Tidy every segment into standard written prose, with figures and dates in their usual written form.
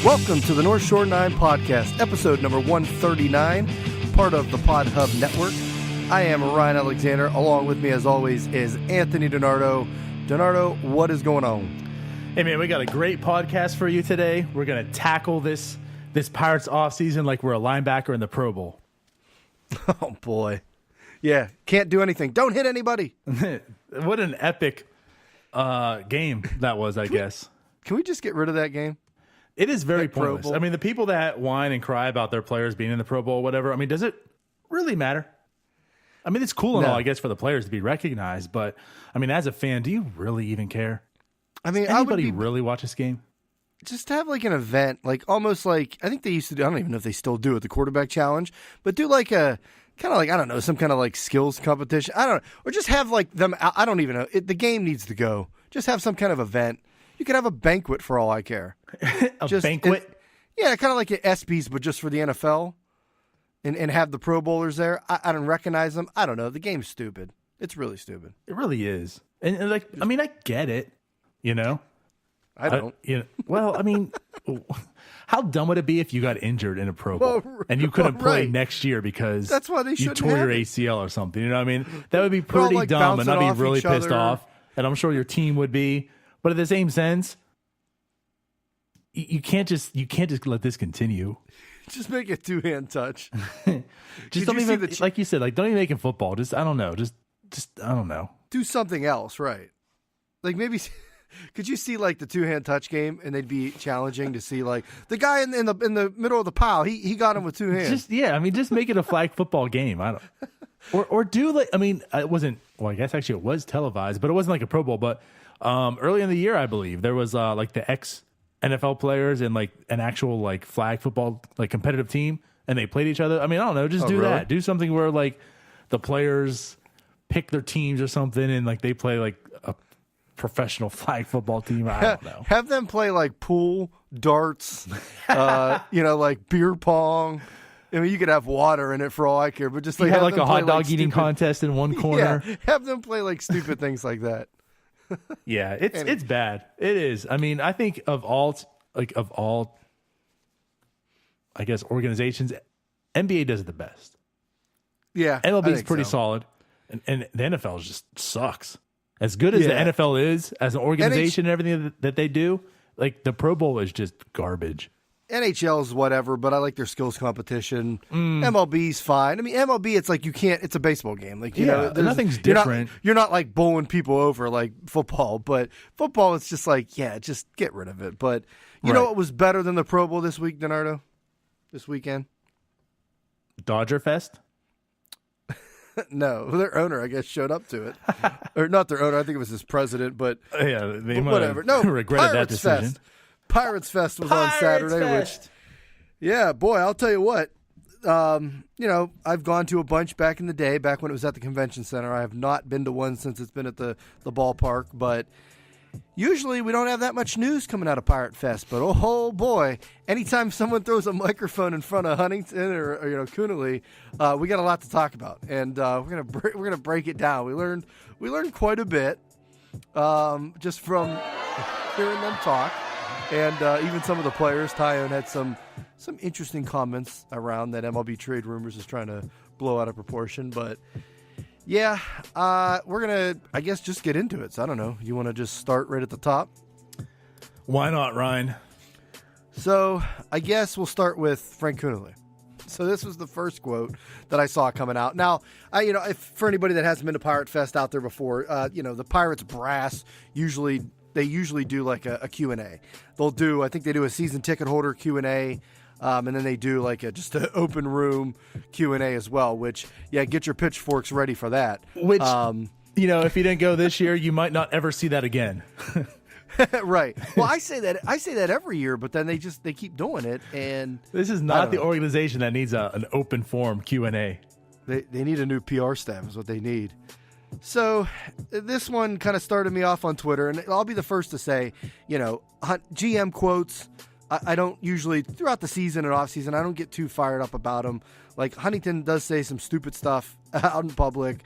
Welcome to the North Shore 9 podcast, episode number 139, part of the Pod Hub Network. I am Ryan Alexander. Along with me, as always, is Anthony DiNardo. DiNardo, what is going on? Hey, man, we got a great podcast for you today. We're going to tackle this Pirates offseason like we're a linebacker in the Pro Bowl. Oh, boy. Yeah, can't do anything. Don't hit anybody. What an epic game that was, I guess. Can we just get rid of that game? It is very That Pro pointless. Bowl. I mean, the people that whine and cry about their players being in the Pro Bowl or whatever, I mean, does it really matter? I mean, it's cool and all, I guess, for the players to be recognized, but, I mean, as a fan, do you really even care? I mean, Does anybody really watch this game? Just have like an event, like almost like, I think they used to do, I don't even know if they still do it, the quarterback challenge, but do like a, kind of like, I don't know, some kind of like skills competition. I don't know. Or just have like them, I don't even know. The game needs to go. Just have some kind of event. You could have a banquet for all I care. Banquet? Yeah, kind of like at ESPYs, but just for the NFL, and have the Pro Bowlers there. I don't recognize them. I don't know. The game's stupid. It's really stupid. It really is. And like, I mean, I get it, you know? I don't. Well, I mean, how dumb would it be if you got injured in a Pro Bowl and you couldn't play next year because that's why they you tore your ACL or something? You know what I mean? That would be pretty like dumb, and I'd be off really each pissed other. off. And I'm sure your team would be. But in the same sense, you can't just let this continue. Just make it two-hand touch. Just don't even, like you said, like don't even make it football. Just I don't know. Just I don't know. Do something else, right? Like maybe. Could you see like the two-hand touch game, and they'd be challenging to see like the guy in the middle of the pile. He got him with two hands. Just make it a flag football game. I don't, or do like, I mean, it wasn't. Well, I guess actually it was televised, but it wasn't like a Pro Bowl. But early in the year, I believe there was like the ex NFL players and like an actual like flag football like competitive team, and they played each other. I mean, I don't know. Just do really? that. Do something where like the players pick their teams or something, and like they play like a professional flag football team. I don't know. Have them play like pool, darts, like beer pong. I mean, you could have water in it for all I care, but just like You have have like them a play, hot dog eating contest in one corner. Yeah, have them play like stupid things like that. Yeah, it's bad. It is. I mean, I think of all, I guess organizations, NBA does it the best. Yeah, MLB I is think pretty so. solid, and the NFL just sucks. As good as the NFL is as an organization and everything that they do, like the Pro Bowl is just garbage. NHL's whatever, but I like their skills competition. MLB's fine. I mean, MLB, it's like you can't. It's a baseball game. Like nothing's different. You're not like bowling people over like football, but football, it's just like just get rid of it. But you know what was better than the Pro Bowl this week, DiNardo? This weekend? Dodger Fest? No, their owner, I guess, showed up to it, or not their owner. I think it was his president, but They might whatever. No, regretted that Pirates decision. Fest. Pirates Fest was on Saturday, which, boy, I'll tell you what. I've gone to a bunch back in the day, back when it was at the convention center. I have not been to one since it's been at the ballpark, but usually we don't have that much news coming out of Pirate Fest. But oh boy, anytime someone throws a microphone in front of Huntington or Coonelly, we got a lot to talk about, and we're gonna break it down. We learned quite a bit just from hearing them talk. And even some of the players, Taillon had some interesting comments around that MLB trade rumors is trying to blow out of proportion. But, we're going to, I guess, just get into it. So, I don't know. You want to just start right at the top? Why not, Ryan? So, I guess we'll start with Frank Coonelly. So, this was the first quote that I saw coming out. Now, if for anybody that hasn't been to Pirate Fest out there before, the Pirates brass usually do like a Q&A. I think they do a season ticket holder Q&A, and then they do like just an open room Q&A as well, which, get your pitchforks ready for that. Which, if you didn't go this year, you might not ever see that again. Right. Well, I say that every year, but then they keep doing it. And this is not the organization that needs an open forum Q&A. They need a new PR staff is what they need. So this one kind of started me off on Twitter, and I'll be the first to say, GM quotes, I don't usually, throughout the season and off-season, I don't get too fired up about them. Like, Huntington does say some stupid stuff out in public.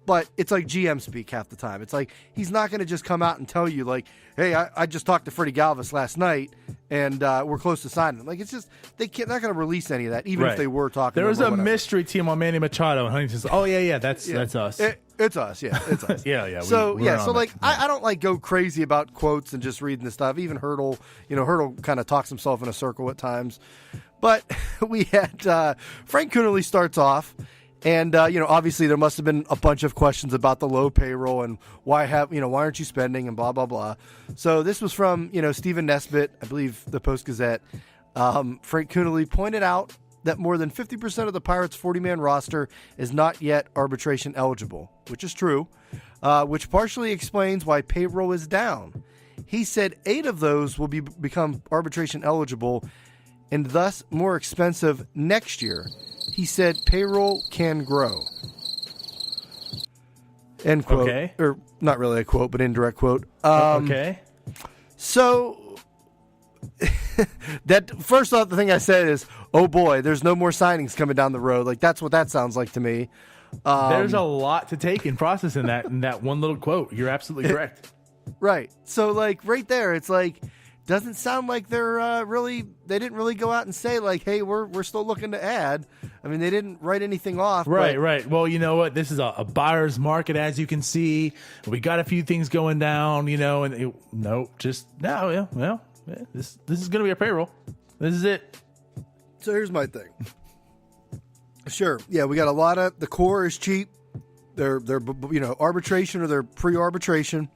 But it's like GM speak half the time. It's like he's not going to just come out and tell you like, hey, I just talked to Freddie Galvis last night and we're close to signing him. Like it's just they're not going to release any of that, even if they were talking. There was a mystery team on Manny Machado and Huntington. Oh yeah, that's us. It's us, yeah, it's us. yeah. So like I don't like go crazy about quotes and just reading the stuff. Even Hurdle, Hurdle kind of talks himself in a circle at times. But we had Frank Coonelly starts off. And, obviously there must have been a bunch of questions about the low payroll and why aren't you spending and blah, blah, blah. So this was from, Stephen Nesbitt, I believe the Post-Gazette. Frank Coonelly pointed out that more than 50% of the Pirates' 40-man roster is not yet arbitration eligible, which is true, which partially explains why payroll is down. He said 8 of those will become arbitration eligible and thus more expensive next year. He said payroll can grow. End quote. Okay. Or not really a quote, but indirect quote. Okay. So that first off, the thing I said is, oh boy, there's no more signings coming down the road. Like that's what that sounds like to me. There's a lot to take and process in that one little quote. You're absolutely correct. Right. So like right there, it's like doesn't sound like they're they didn't really go out and say like, hey, we're still looking to add. I mean, they didn't write anything off. Right. Well, you know what? This is a buyer's market, as you can see. We got a few things going down, this is going to be our payroll. This is it. So here's my thing. Sure. Yeah, we got a lot of the core is cheap. They're arbitration or they're pre-arbitration.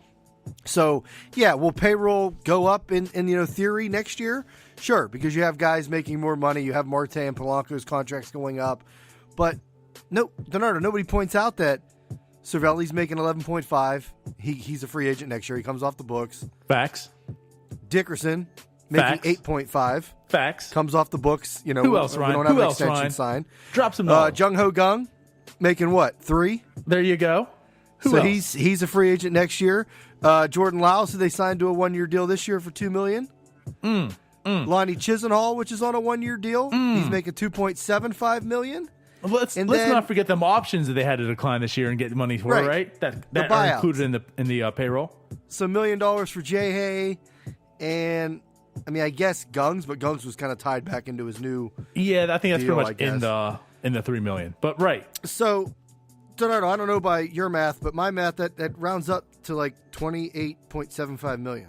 So, yeah, will payroll go up in theory next year? Sure, because you have guys making more money. You have Marte and Polanco's contracts going up. But, no, DiNardo, nobody points out that Cervelli's making 11.5. He's a free agent next year. He comes off the books. Facts. Dickerson making 8.5. Facts. Comes off the books. Who else, Ryan? We don't have an extension signed. Drop some knowledge. Jung Ho Gung making what? 3? There you go. Who else? He's a free agent next year. Jordan Lyles, who they signed to a 1-year deal this year for $2 million. Lonnie Chisenhall, which is on a 1-year deal. He's making $2.75 million. Let's not forget them options that they had to decline this year and get money for, right? That are included in the payroll. So $1 million for Jay Hay, and I guess Gungs, but Gungs was kind of tied back into his new. Yeah, I think that's deal, pretty much in the $3 million. But right. So, DiNardo, I don't know by your math, but my math that rounds up to like $28.75 million.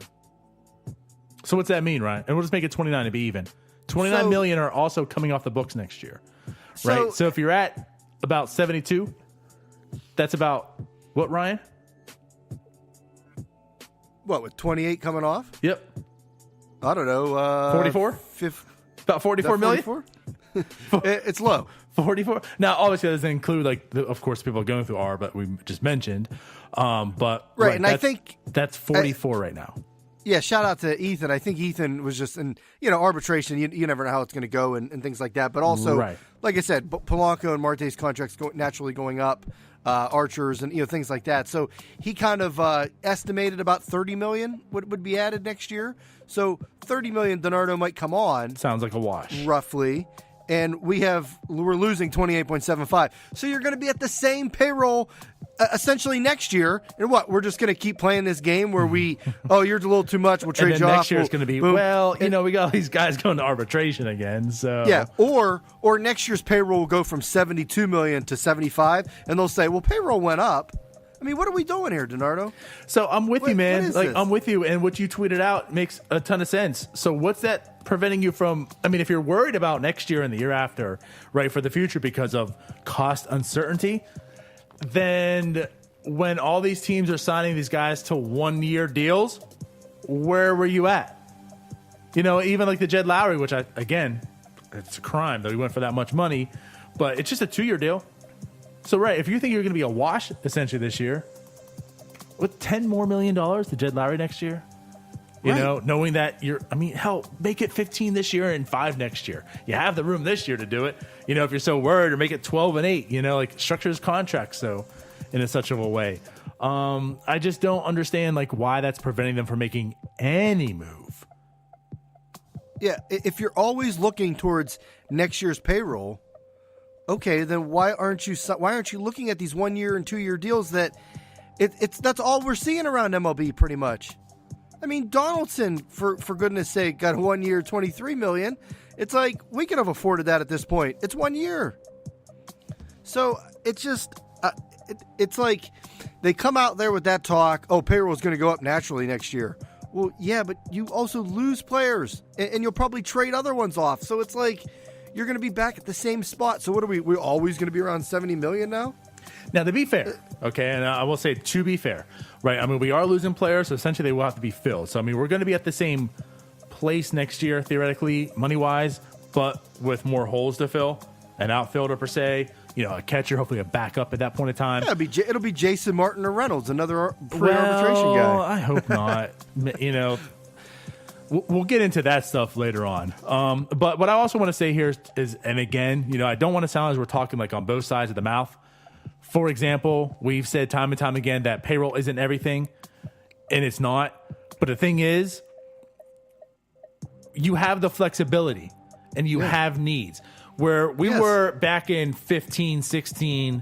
So what's that mean, Ryan? And we'll just make it 29 to be even. $29 million are also coming off the books next year, right? So if you're at about 72, that's about what, Ryan? What, with 28 coming off? Yep. I don't know. 44? About 44 million? 44? It's low. 44. Now, obviously, that doesn't include, of course, people going through R, but we just mentioned. But right, and I think that's 44 right now. Yeah, shout out to Ethan. I think Ethan was just in, arbitration. You never know how it's going to go and things like that. But also, like I said, Polanco and Marte's contracts naturally going up, Archers and things like that. So he kind of estimated about $30 million would be added next year. So $30 million DiNardo might come on. Sounds like a wash, roughly. And we're losing 28.75. So you're going to be at the same payroll essentially next year. And what? We're just going to keep playing this game where you're a little too much. We'll trade you off. Next year it's going to be, we got all these guys going to arbitration again. So yeah, or next year's payroll will go from 72 million to 75, and they'll say, well, payroll went up. I mean, what are we doing here, DiNardo? So I'm with you, man. I'm with you, and what you tweeted out makes a ton of sense. So what's that preventing you from? I mean, if you're worried about next year and the year after, right, for the future because of cost uncertainty, then when all these teams are signing these guys to 1-year deals, where were you at? Even like the Jed Lowry, which it's a crime that he went for that much money, but it's just a 2-year deal. So, right, if you think you're going to be a wash, essentially, this year, with $10 more million to Jed Lowry next year, knowing that make it 15 this year and 5 next year. You have the room this year to do it. If you're so worried, or make it 12 and 8, structure his contract so in such of a way. I just don't understand, why that's preventing them from making any move. Yeah, if you're always looking towards next year's payroll, okay, then why aren't you looking at these 1 year and 2 year deals that that's all we're seeing around MLB pretty much. I mean, Donaldson, for goodness sake, got a 1 year, $23 million. It's like we could have afforded that at this point. It's 1 year. So it's just it's like they come out there with that talk, oh, payroll is going to go up naturally next year. Well, yeah, but you also lose players, and you'll probably trade other ones off. So it's like you're going to be back at the same spot. So what are we? We're always going to be around $70 million now? Now, to be fair, okay, and I will say to be fair, right? I mean, we are losing players, so essentially they will have to be filled. So, I mean, we're going to be at the same place next year, theoretically, money-wise, but with more holes to fill. An outfielder, per se, a catcher, hopefully a backup at that point in time. Yeah, it'll be Jason Martin or Reynolds, another pre-arbitration guy. I hope not. We'll get into that stuff later on. But what I also want to say here is, and again, I don't want to sound as we're talking like on both sides of the mouth. For example, we've said time and time again that payroll isn't everything, and it's not. But the thing is, you have the flexibility, and you have needs. Where we were back in 15, 16,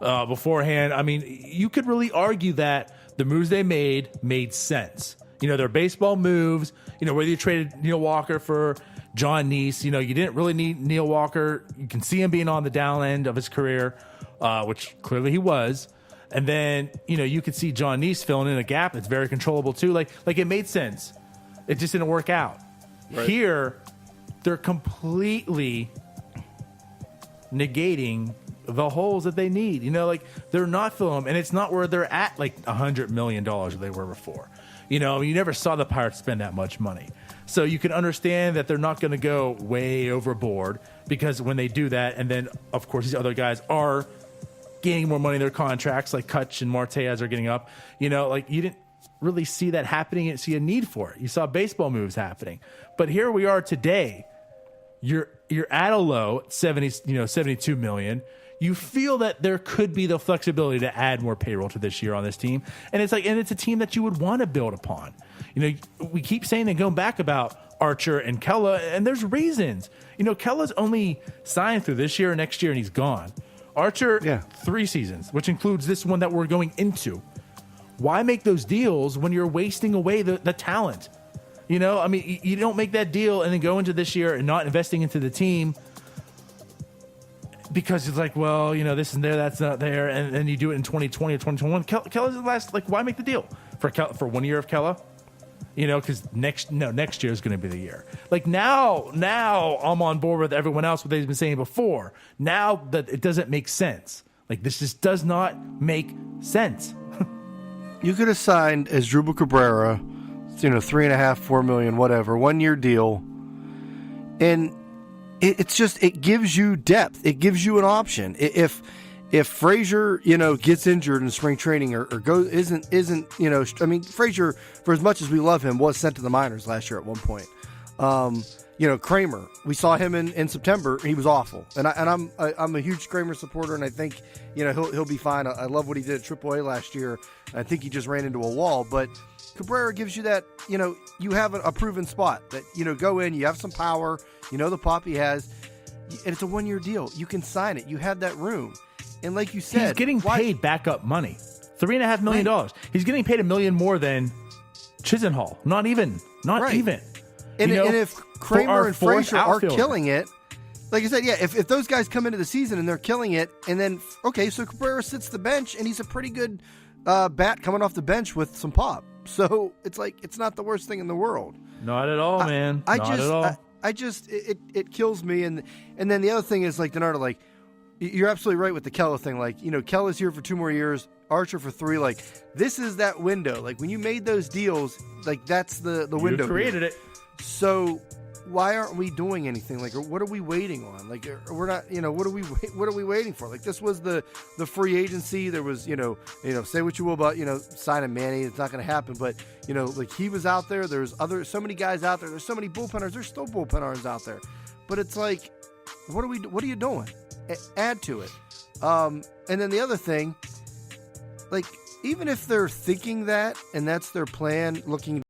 beforehand, I mean, you could really argue that the moves they made sense. Their baseball moves, whether you traded Neil Walker for John Neese, you didn't really need Neil Walker. You can see him being on the down end of his career, which clearly he was. And then, you could see John Neese filling in a gap that's very controllable too. Like it made sense. It just didn't work out. Right. Here, they're completely negating the holes that they need. They're not filling them, and it's not where they're at like $100 million that they were before. You never saw the Pirates spend that much money. So you can understand that they're not going to go way overboard, because when they do that, and then, of course, these other guys are gaining more money in their contracts, like Kutch and Marte as are getting up, you didn't really see that happening. You didn't see a need for it. You saw baseball moves happening. But here we are today. You're at a low, 72 million. You feel that there could be the flexibility to add more payroll to this year on this team. And it's a team that you would want to build upon. We keep saying and going back about Archer and Kela, and there's reasons. Kela's only signed through this year and next year, and he's gone. Archer, 3 seasons, which includes this one that we're going into. Why make those deals when you're wasting away the talent? You don't make that deal and then go into this year and not investing into the team because it's like, well, this is there, that's not there, and then you do it in 2020 or 2021. Kela's the last. Why make the deal for 1 year of Kela? Because next year is going to be the year. Now I'm on board with everyone else what they've been saying before. Now that it doesn't make sense. This just does not make sense. You could have signed as Drupal Cabrera, $3.5, $4 million, whatever, 1 year deal, and it gives you depth. It gives you an option. If Frazier, gets injured in spring training or goes isn't Frazier, for as much as we love him, was sent to the minors last year at one point. Kramer, we saw him in September. He was awful, and I'm a huge Kramer supporter, and I think he'll be fine. I love what he did at AAA last year. I think he just ran into a wall, but Cabrera gives you that. You have a proven spot that go in. You have some power. The pop he has, and it's a 1 year deal. You can sign it. You have that room, and like you said, he's getting paid backup money, $3.5 million. Right. He's getting paid $1 million more than Chisenhall. Not even. And if Kramer and Frazier are killing it, like I said, if those guys come into the season and they're killing it, and then, so Cabrera sits the bench, and he's a pretty good bat coming off the bench with some pop. So it's not the worst thing in the world. Not at all, man. It kills me. And then the other thing is, DiNardo, you're absolutely right with the Kela thing. Kela's here for 2 more years, Archer for 3. This is that window. When you made those deals, that's the window. You created it. So why aren't we doing anything? What are we waiting on? We're not, what are we waiting for? This was the free agency. There was, say what you will about, signing Manny. It's not going to happen. But, he was out there. There's so many guys out there. There's so many bullpenners. There's still bullpenners out there. But it's what are you doing? Add to it. And then the other thing, even if they're thinking that, and that's their plan, looking